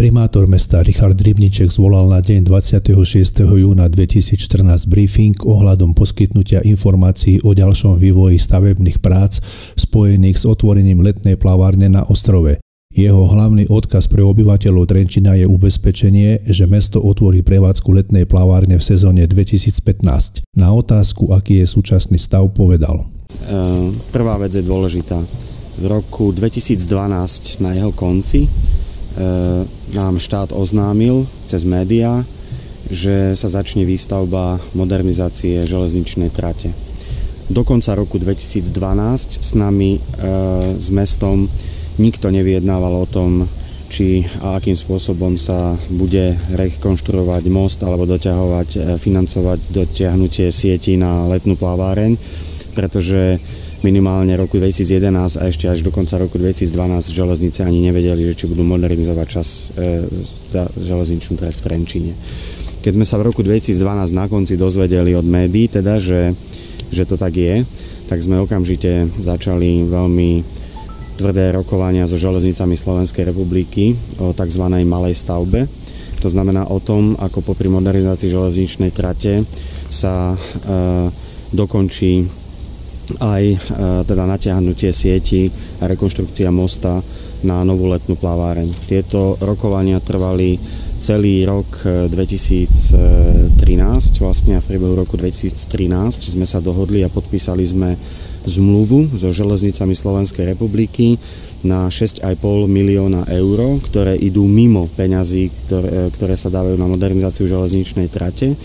Primátor mesta Richard Rybníček zvolal na deň 26. júna 2014 briefing ohľadom poskytnutia informácií o ďalšom vývoji stavebných prác spojených s otvorením letnej plavárne na ostrove. Jeho hlavný odkaz pre obyvateľov Trenčína je ubezpečenie, že mesto otvorí prevádzku letnej plavárne v sezóne 2015. Na otázku, aký je súčasný stav, povedal. Prvá vec je dôležitá. V roku 2012 na jeho konci nám štát oznámil cez médiá, že sa začne výstavba modernizácie železničnej trate. Do konca roku 2012 s nami, s mestom, nikto nevyjednával o tom, či a akým spôsobom sa bude rekonštruovať most alebo financovať dotiahnutie sietí na letnú plaváreň, pretože minimálne roku 2011 a ešte až do konca roku 2012 železnice ani nevedeli, že či budú modernizovať železničnú trať v Trenčíne. Keď sme sa v roku 2012 na konci dozvedeli od médií, teda, že to tak je, tak sme okamžite začali veľmi tvrdé rokovania so železnicami Slovenskej republiky o tzv. Malej stavbe. To znamená o tom, ako popri modernizácii železničnej trate sa dokončí aj teda natiahnutie sieti a rekonštrukcia mosta na novú letnú plaváreň. Tieto rokovania trvali celý rok 2013, vlastne a v priebehu roku 2013 sme sa dohodli a podpísali sme zmluvu so železnicami Slovenskej republiky na 6,5 milióna eur, ktoré idú mimo peňazí, ktoré sa dávajú na modernizáciu železničnej trate.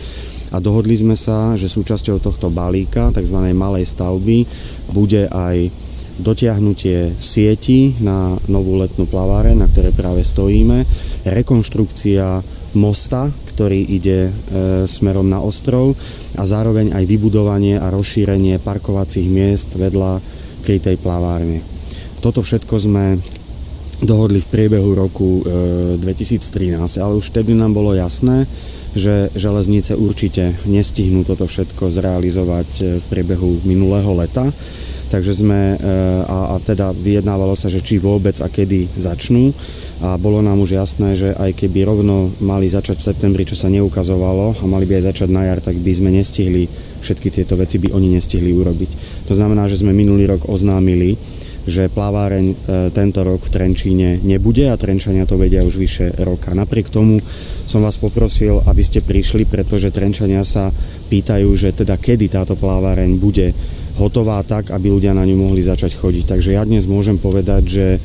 A dohodli sme sa, že súčasťou tohto balíka, tzv. Malej stavby, bude aj dotiahnutie sieti na novú letnú plaváreň, na ktorej práve stojíme, rekonštrukcia mosta, ktorý ide smerom na ostrov a zároveň aj vybudovanie a rozšírenie parkovacích miest vedľa krytej plavárne. Toto všetko sme dohodli v priebehu roku 2013, ale už vtedy nám bolo jasné, že železnice určite nestihnú toto všetko zrealizovať v priebehu minulého leta. Takže sme, a teda vyjednávalo sa, že či vôbec a kedy začnú. A bolo nám už jasné, že aj keby rovno mali začať v septembri, čo sa neukazovalo, a mali by aj začať na jar, tak by sme nestihli, všetky tieto veci by oni nestihli urobiť. To znamená, že sme minulý rok oznámili, že plaváreň tento rok v Trenčíne nebude a Trenčania to vedia už vyše roka. Napriek tomu som vás poprosil, aby ste prišli, pretože Trenčania sa pýtajú, že teda kedy táto plaváreň bude hotová tak, aby ľudia na ňu mohli začať chodiť. Takže ja dnes môžem povedať,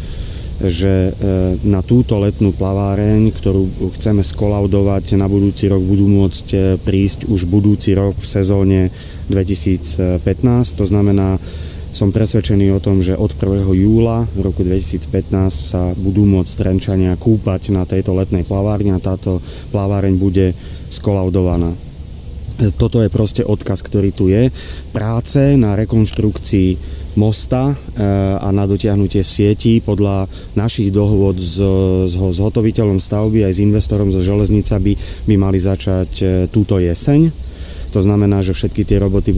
že na túto letnú plaváreň, ktorú chceme skolaudovať na budúci rok, budú môcť prísť už budúci rok v sezóne 2015. To znamená, som presvedčený o tom, že od 1. júla roku 2015 sa budú môcť Trenčania kúpať na tejto letnej plavárni a táto plaváreň bude skolaudovaná. Toto je proste odkaz, ktorý tu je. Práce na rekonštrukcii mosta a na dotiahnutie sietí podľa našich dohôd s hotoviteľom stavby aj s investorom zo železnica by mali začať túto jeseň. To znamená, že všetky tie roboty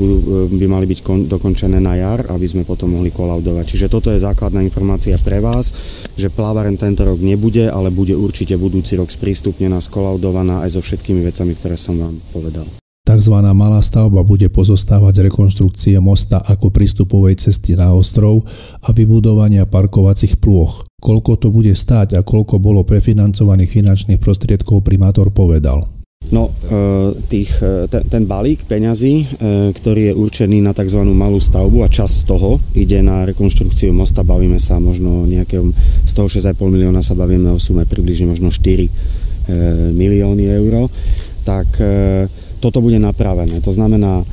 by mali byť dokončené na jar, aby sme potom mohli kolaudovať. Čiže toto je základná informácia pre vás, že plaváreň tento rok nebude, ale bude určite budúci rok sprístupnená, skolaudovaná aj so všetkými vecami, ktoré som vám povedal. Takzvaná malá stavba bude pozostávať z rekonštrukcie mosta ako prístupovej cesty na ostrov a vybudovania parkovacích plôch. Koľko to bude stáť a koľko bolo prefinancovaných finančných prostriedkov, primátor povedal. No, ten balík peňazí, ktorý je určený na tzv. Malú stavbu a časť z toho ide na rekonštrukciu mosta, bavíme sa možno nejakého, z toho 6,5 milióna sa bavíme o sume približne možno 4 milióny eur, tak toto bude napravené. To znamená,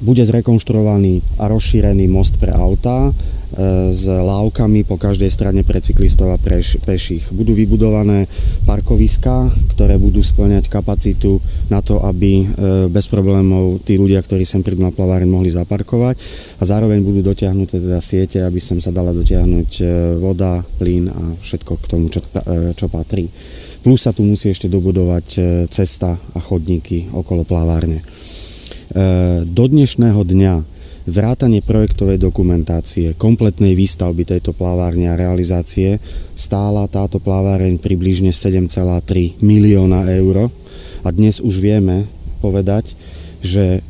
bude zrekonštruovaný a rozšírený most pre autá s lávkami po každej strane pre cyklistov a peších. Budú vybudované parkoviská, ktoré budú spĺňať kapacitu na to, aby bez problémov tí ľudia, ktorí sem prídu na plaváreň, mohli zaparkovať a zároveň budú dotiahnuté teda siete, aby sem sa dala dotiahnuť voda, plyn a všetko k tomu, čo patrí. Plus sa tu musí ešte dobudovať cesta a chodníky okolo plavárne. Do dnešného dňa vrátanie projektovej dokumentácie, kompletnej výstavby tejto plavárne a realizácie stála táto plaváreň približne 7,3 milióna eur. A dnes už vieme povedať, že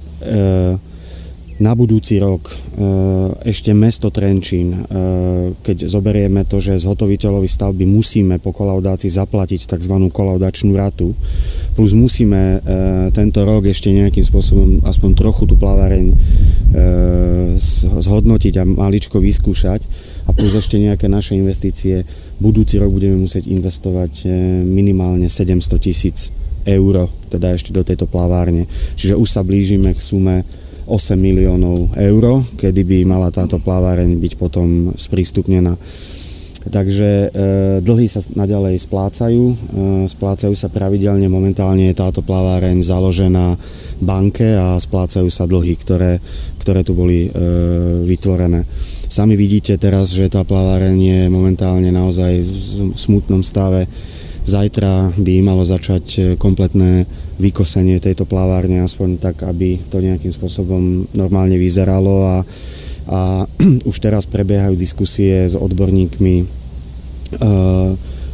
na budúci rok ešte mesto Trenčín, keď zoberieme to, že zhotoviteľovi stavby musíme po kolaudácii zaplatiť tzv. Kolaudačnú ratu, plus musíme tento rok ešte nejakým spôsobom aspoň trochu tú plaváreň zhodnotiť a maličko vyskúšať a plus ešte nejaké naše investície, budúci rok budeme musieť investovať minimálne 700 000 eur, teda ešte do tejto plavárne. Čiže už sa blížime k sume 8 miliónov eur, kedy by mala táto plaváreň byť potom sprístupnená. Takže dlhy sa naďalej splácajú sa pravidelne, momentálne je táto plaváreň založená banke a splácajú sa dlhy, ktoré tu boli vytvorené. Sami vidíte teraz, že tá plaváreň je momentálne naozaj v smutnom stave. Zajtra by malo začať kompletné vykosenie tejto plavárne, aspoň tak, aby to nejakým spôsobom normálne vyzeralo a už teraz prebiehajú diskusie s odborníkmi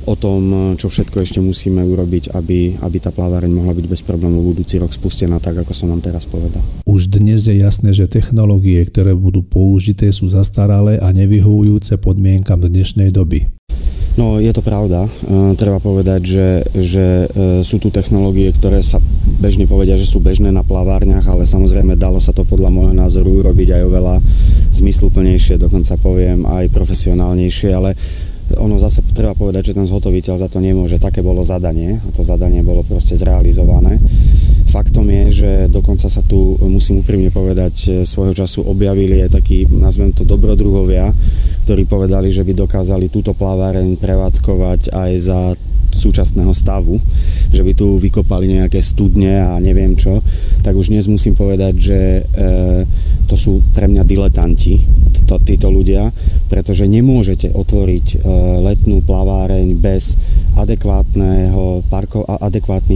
o tom, čo všetko ešte musíme urobiť, aby tá plaváreň mohla byť bez problémov budúci rok spustená, tak ako som vám teraz povedal. Už dnes je jasné, že technológie, ktoré budú použité, sú zastaralé a nevyhovujúce podmienkam dnešnej doby. No, je to pravda. Treba povedať, že sú tu technológie, ktoré sa bežne povedia, že sú bežné na plavárniach, ale samozrejme dalo sa to podľa môjho názoru urobiť aj oveľa zmysluplnejšie, dokonca poviem aj profesionálnejšie, ale ono zase treba povedať, že ten zhotoviteľ za to nemôže. Také bolo zadanie a to zadanie bolo proste zrealizované. Faktom je, že dokonca sa tu, musím úprimne povedať, svojho času objavili aj takí, nazvem to, dobrodruhovia, ktorí povedali, že by dokázali túto plaváreň prevádzkovať aj za súčasného stavu, že by tu vykopali nejaké studne a neviem čo, tak už dnes musím povedať, že to sú pre mňa diletanti, títo ľudia, pretože nemôžete otvoriť letnú plaváreň bez adekvátnych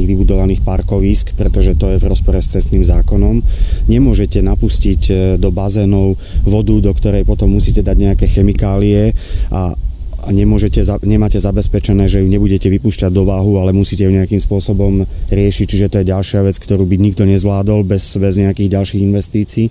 vybudovaných parkovísk, pretože to je v rozpore s cestným zákonom. Nemôžete napustiť do bazénov vodu, do ktorej potom musíte dať nejaké chemikálie a nemáte zabezpečené, že ju nebudete vypúšťať do váhu, ale musíte ju nejakým spôsobom riešiť, čiže to je ďalšia vec, ktorú by nikto nezvládol bez nejakých ďalších investícií.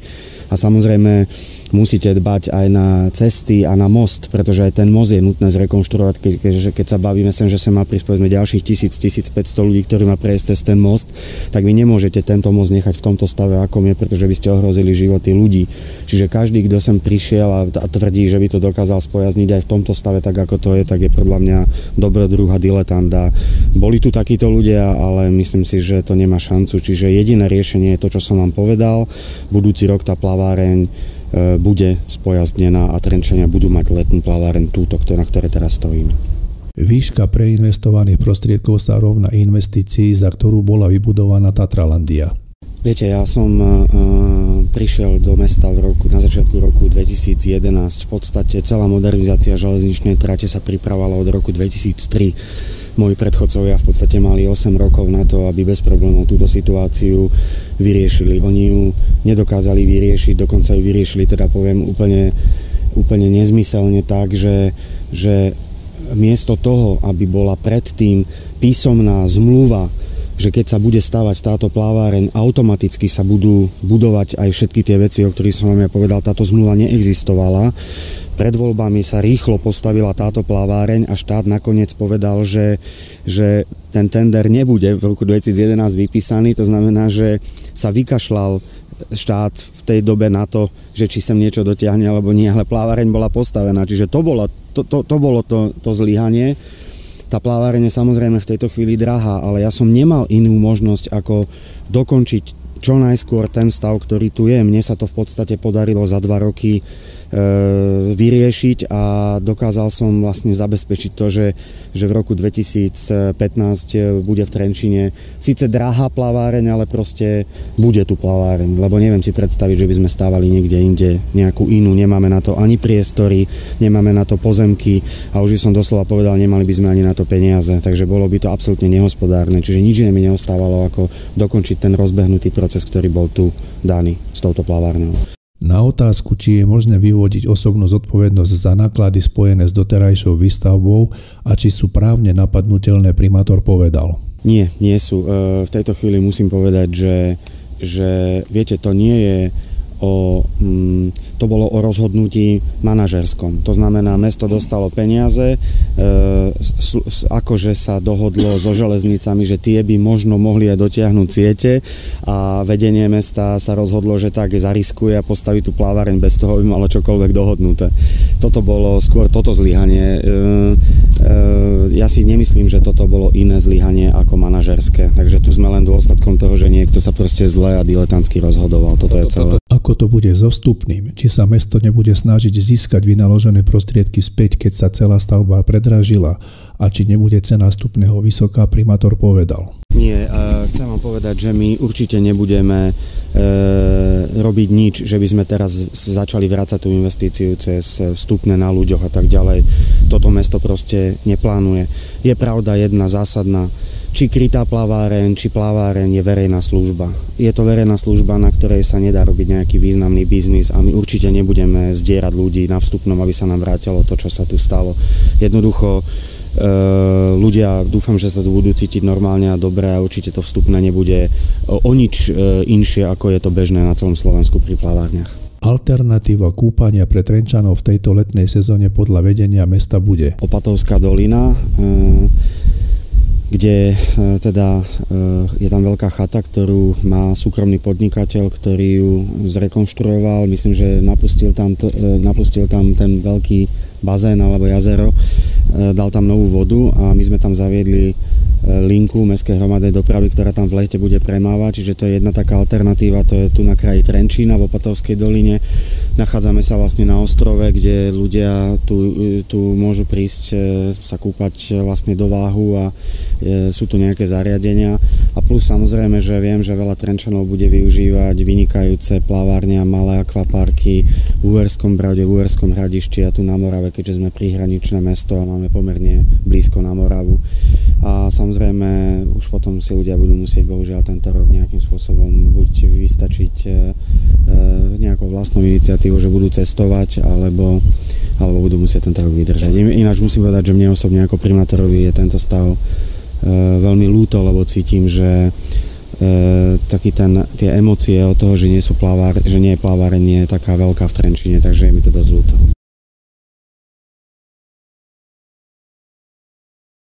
A samozrejme musíte dbať aj na cesty a na most, pretože aj ten most je nutné zrekonštruovať, keď sa bavíme sem, že sa má prísť povedzme ďalších 1000-1500 ľudí, ktorí má prejsť cez ten most, tak vy nemôžete tento most nechať v tomto stave, akom je, pretože by ste ohrozili životy ľudí. Čiže každý, kto sem prišiel a tvrdí, že by to dokázal spojazniť aj v tomto stave, tak ako to je, tak je podľa mňa dobrodruh a diletant. A boli tu takíto ľudia, ale myslím si, že to nemá šancu. Čiže jediné riešenie je to, čo som vám povedal. Budúci rok tá plaváreň bude spojazdnená a Trenčania budú mať letnú plaváreň túto, na ktorej teraz stojíme. Výška preinvestovaných prostriedkov sa rovná investícii, za ktorú bola vybudovaná Tatralandia. Viete, ja som prišiel do mesta na začiatku roku 2011. V podstate celá modernizácia železničnej trate sa pripravovala od roku 2003. Moji predchodcovia v podstate mali 8 rokov na to, aby bez problémov túto situáciu vyriešili. Oni ju nedokázali vyriešiť, dokonca ju vyriešili, teda poviem úplne nezmyselne tak, že miesto toho, aby bola predtým písomná zmluva, že keď sa bude stavať táto plaváreň, automaticky sa budú budovať aj všetky tie veci, o ktorých som vám ja povedal, táto zmluva neexistovala. Pred voľbami sa rýchlo postavila táto plaváreň a štát nakoniec povedal, že ten tender nebude v roku 2011 vypísaný. To znamená, že sa vykašľal štát v tej dobe na to, že či sem niečo dotiahne alebo nie, ale plaváreň bola postavená. Čiže to bolo to zlyhanie. Tá plaváreň je samozrejme v tejto chvíli drahá, ale ja som nemal inú možnosť ako dokončiť čo najskôr ten stav, ktorý tu je. Mne sa to v podstate podarilo za 2 roky vyriešiť a dokázal som vlastne zabezpečiť to, že v roku 2015 bude v Trenčine síce drahá plaváreň, ale proste bude tu plaváreň, lebo neviem si predstaviť, že by sme stávali niekde inde nejakú inú, nemáme na to ani priestory, nemáme na to pozemky a už by som doslova povedal, nemali by sme ani na to peniaze, takže bolo by to absolútne nehospodárne, čiže nič iné mi neostávalo ako dokončiť ten rozbehnutý proces, ktorý bol tu daný s touto plavárňou. Na otázku, či je možné vyvodiť osobnú zodpovednosť za náklady spojené s doterajšou výstavbou a či sú právne napadnuteľné, primátor povedal: Nie sú. V tejto chvíli musím povedať, že viete, to nie je to bolo o rozhodnutí manažerskom. To znamená, mesto dostalo peniaze, akože sa dohodlo so železnicami, že tie by možno mohli aj dotiahnuť siete a vedenie mesta sa rozhodlo, že tak zariskuje a postaví tú plávareň bez toho, aby malo čokoľvek dohodnuté. Toto bolo skôr toto zlyhanie. Ja si nemyslím, že toto bolo iné zlyhanie ako manažerské. Takže tu sme len dôsledkom toho, že niekto sa proste zle a diletantsky rozhodoval. Toto je celé. Ako to bude so vstupným? Či sa mesto nebude snažiť získať vynaložené prostriedky späť, keď sa celá stavba predražila, a či nebude cena vstupného vysoká, primátor povedal: Nie, chcem vám povedať, že my určite nebudeme robiť nič, že by sme teraz začali vrácať tú investíciu cez vstupné na ľuďoch a tak ďalej. Toto mesto proste neplánuje. Je pravda jedna zásadná: či krytá plaváreň, či plaváreň je verejná služba. Je to verejná služba, na ktorej sa nedá robiť nejaký významný biznis a my určite nebudeme zdierať ľudí na vstupnom, aby sa nám vrátilo to, čo sa tu stalo. Jednoducho ľudia, dúfam, že sa tu budú cítiť normálne a dobre a určite to vstupné nebude o nič inšie, ako je to bežné na celom Slovensku pri plavárniach. Alternatíva kúpania pre Trenčanov v tejto letnej sezóne podľa vedenia mesta bude Opatovská dolina, kde teda je tam veľká chata, ktorú má súkromný podnikateľ, ktorý ju zrekonštruoval. Myslím, že napustil tam ten veľký bazén alebo jazero, dal tam novú vodu a my sme tam zaviedli linku mestskej hromadnej dopravy, ktorá tam v lete bude premávať, čiže to je jedna taká alternatíva, to je tu na kraji Trenčína v Opatovskej doline. Nachádzame sa vlastne na ostrove, kde ľudia tu môžu prísť sa kúpať vlastne do váhu a sú tu nejaké zariadenia a plus samozrejme, že viem, že veľa Trenčanov bude využívať vynikajúce plavárne a malé akvaparky v Uherskom Brode, v Uherskom Hradišti a tu na Morave, keďže sme prihraničné mesto a máme pomerne blízko na Moravu. A samozrejme, už potom si ľudia budú musieť bohužiaľ tento rok nejakým spôsobom buď vystačiť nejakou vlastnou iniciatívou, že budú cestovať, alebo budú musieť tento rok vydržať. Ináč musím povedať, že mne osobne ako primátorovi je tento stav veľmi ľúto, lebo cítim, že tie emócie od toho, že nie je plaváreň, je taká veľká v Trenčíne, takže je mi to dosť ľúto.